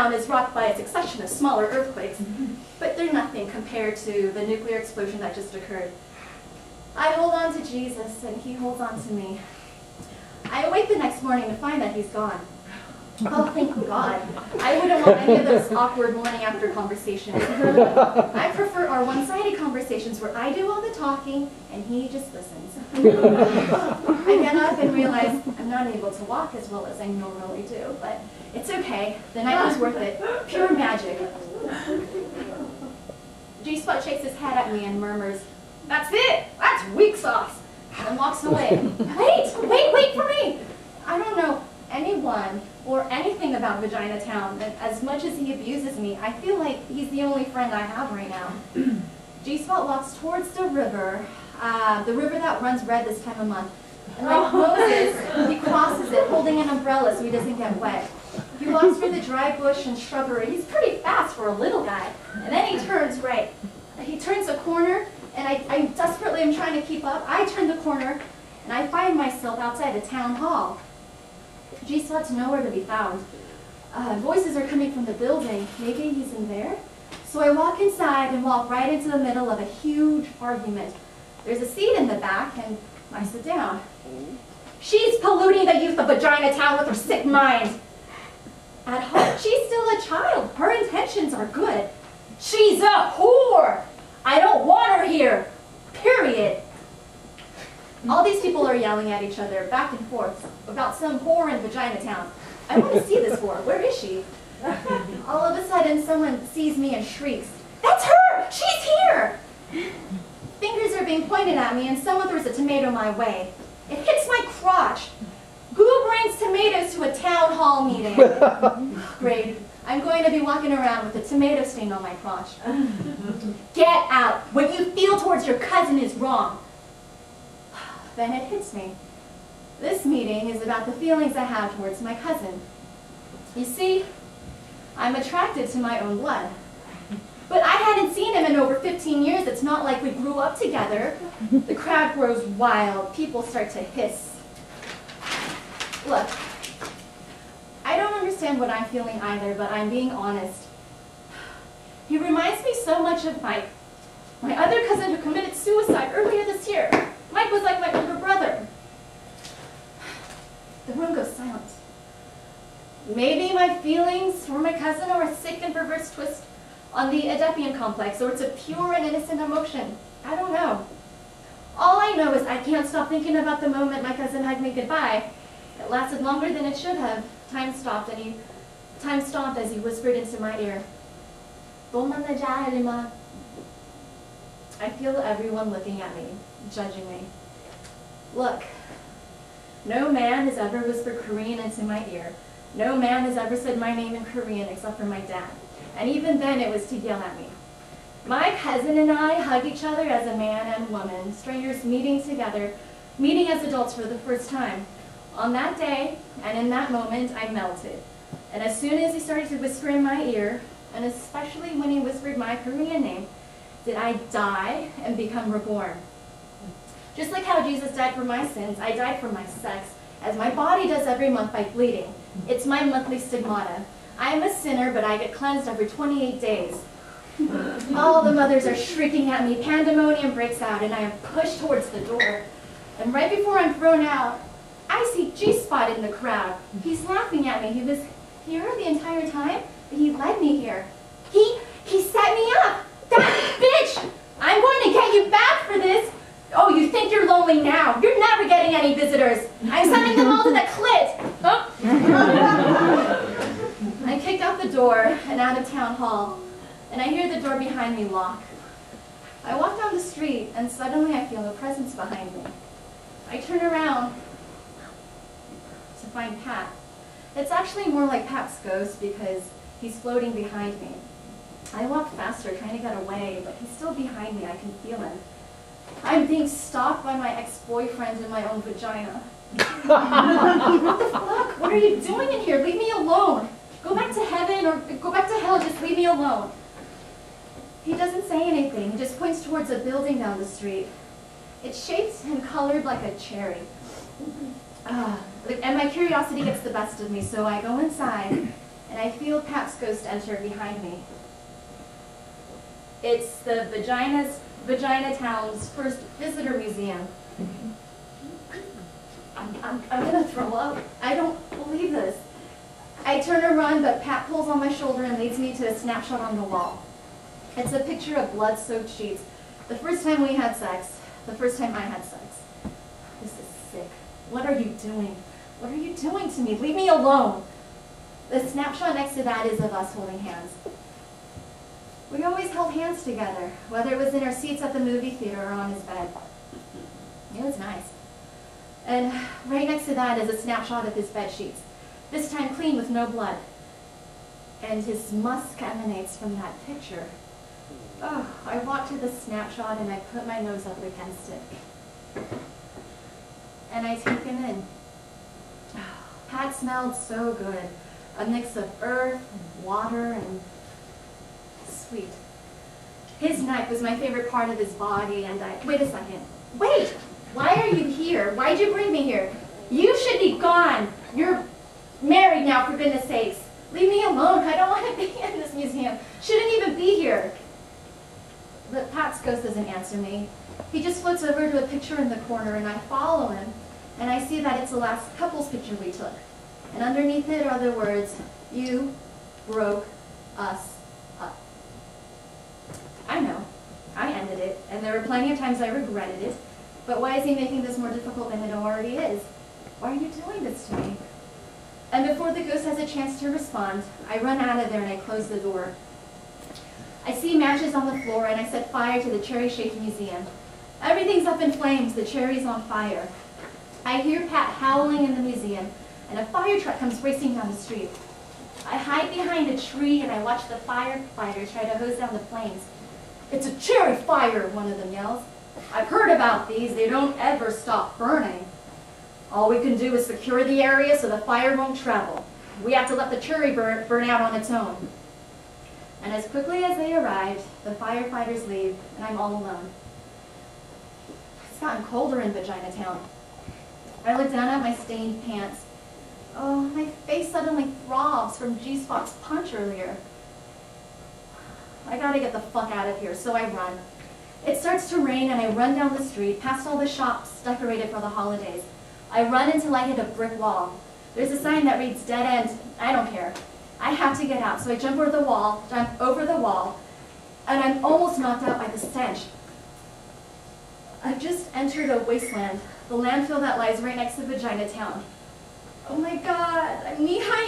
town is rocked by a succession of smaller earthquakes, but they're nothing compared to the nuclear explosion that just occurred. I hold on to Jesus, and he holds on to me. I awake the next morning to find that he's gone. Oh, thank God. I wouldn't want any of those awkward morning after conversations. I prefer our one-sided conversations where I do all the talking and he just listens. I get up and realize I'm not able to walk as well as I normally do, but it's okay. The night was worth it. Pure magic. G-Spot shakes his head at me and murmurs, "That's it! That's weak sauce!" and walks away. Wait for me! I don't know anyone or anything about Vagina Town, and as much as he abuses me, I feel like he's the only friend I have right now. G-Spot walks towards the river that runs red this time of month. And like Moses, he crosses it, holding an umbrella so he doesn't get wet. He walks through the dry bush and shrubbery. He's pretty fast for a little guy. And then he turns right. He turns a corner, and I desperately am trying to keep up. I turn the corner, and I find myself outside the town hall. G-Spot's nowhere to be found. Voices are coming from the building. Maybe he's in there? So I walk inside and walk right into the middle of a huge argument. There's a seat in the back, and I sit down. She's polluting the youth of Vagina Town with her sick mind. At heart, she's still a child. Her intentions are good. She's a whore. I don't want her here. Period. All these people are yelling at each other back and forth about some whore in Vagina Town. I want to see this whore. Where is she? All of a sudden, someone sees me and shrieks, "That's her! She's here!" Fingers are being pointed at me, and someone throws a tomato my way. It hits my crotch. Who brings tomatoes to a town hall meeting? Great. I'm going to be walking around with a tomato stain on my crotch. Get out! What you feel towards your cousin is wrong. Then it hits me. This meeting is about the feelings I have towards my cousin. You see, I'm attracted to my own blood. But I hadn't seen him in over 15 years. It's not like we grew up together. The crowd grows wild. People start to hiss. Look, I don't understand what I'm feeling either, but I'm being honest. He reminds me so much of Mike, my other cousin who committed suicide earlier this year. Mike was like my older brother. The room goes silent. Maybe my feelings for my cousin are a sick and perverse twist on the Oedipian complex, or it's a pure and innocent emotion. I don't know. All I know is I can't stop thinking about the moment my cousin hugged me goodbye. It lasted longer than it should have. Time stopped as he whispered into my ear, I feel everyone looking at me, judging me. Look, no man has ever whispered Korean into my ear. No man has ever said my name in Korean except for my dad. And even then it was to yell at me. My cousin and I hug each other as a man and woman, strangers meeting together, meeting as adults for the first time. On that day, and in that moment, I melted. And as soon as he started to whisper in my ear, and especially when he whispered my Korean name, did I die and become reborn. Just like how Jesus died for my sins, I died for my sex, as my body does every month by bleeding. It's my monthly stigmata. I am a sinner, but I get cleansed every 28 days. All the mothers are shrieking at me, pandemonium breaks out, and I am pushed towards the door. And right before I'm thrown out, I see G-Spot in the crowd. He's laughing at me. He was here the entire time, but he led me here. He set me up. That bitch! I'm going to get you back for this. Oh, you think you're lonely now. You're never getting any visitors. I'm sending them all to the clit. Oh. I kick out the door and out of town hall, and I hear the door behind me lock. I walk down the street, and suddenly I feel a presence behind me. I turn around to find Pat. It's actually more like Pat's ghost because he's floating behind me. I walk faster, trying to get away, but he's still behind me. I can feel him. I'm being stalked by my ex-boyfriend in my own vagina. What the fuck? What are you doing in here? Leave me alone. Go back to heaven or go back to hell. Just leave me alone. He doesn't say anything. He just points towards a building down the street. It's shaped and colored like a cherry. And my curiosity gets the best of me, so I go inside and I feel Pat's ghost enter behind me. It's the Vagina Town's first visitor museum. I'm gonna throw up. I don't believe this. I turn to run, but Pat pulls on my shoulder and leads me to a snapshot on the wall. It's a picture of blood-soaked sheets. The first time we had sex. The first time I had sex. This is sick. What are you doing? What are you doing to me? Leave me alone. The snapshot next to that is of us holding hands. We always held hands together, whether it was in our seats at the movie theater or on his bed. It was nice. And right next to that is a snapshot of his bed sheets, this time clean with no blood. And his musk emanates from that picture. Oh, I walked to the snapshot and I put my nose up against it. And I take him in. Pat smelled so good. A mix of earth and water and sweet. His neck was my favorite part of his body, and wait a second. Wait! Why are you here? Why'd you bring me here? You should be gone. You're married now, for goodness sakes. Leave me alone. I don't want to be in this museum. Shouldn't even be here. But Pat's ghost doesn't answer me. He just floats over to a picture in the corner, and I follow him, and I see that it's the last couple's picture we took. And underneath it are the words, "You broke us up." I know, I ended it, and there were plenty of times I regretted it, but why is he making this more difficult than it already is? Why are you doing this to me? And before the ghost has a chance to respond, I run out of there and I close the door. I see matches on the floor and I set fire to the cherry-shaped museum. Everything's up in flames, the cherry's on fire. I hear Pat howling in the museum, and a fire truck comes racing down the street. I hide behind a tree and I watch the firefighters try to hose down the flames. "It's a cherry fire," one of them yells. "I've heard about these, they don't ever stop burning. All we can do is secure the area so the fire won't travel. We have to let the cherry burn out on its own." And as quickly as they arrived, the firefighters leave and I'm all alone. It's gotten colder in Vagina Town. I look down at my stained pants. Oh, my face suddenly throbs from G-Spot's punch earlier. I gotta get the fuck out of here, so I run. It starts to rain and I run down the street, past all the shops decorated for the holidays. I run until I hit a brick wall. There's a sign that reads "Dead End." I don't care. I have to get out, so I jump over the wall, and I'm almost knocked out by the stench. I've just entered a wasteland, the landfill that lies right next to Vagina Town. Oh my God, I'm knee-high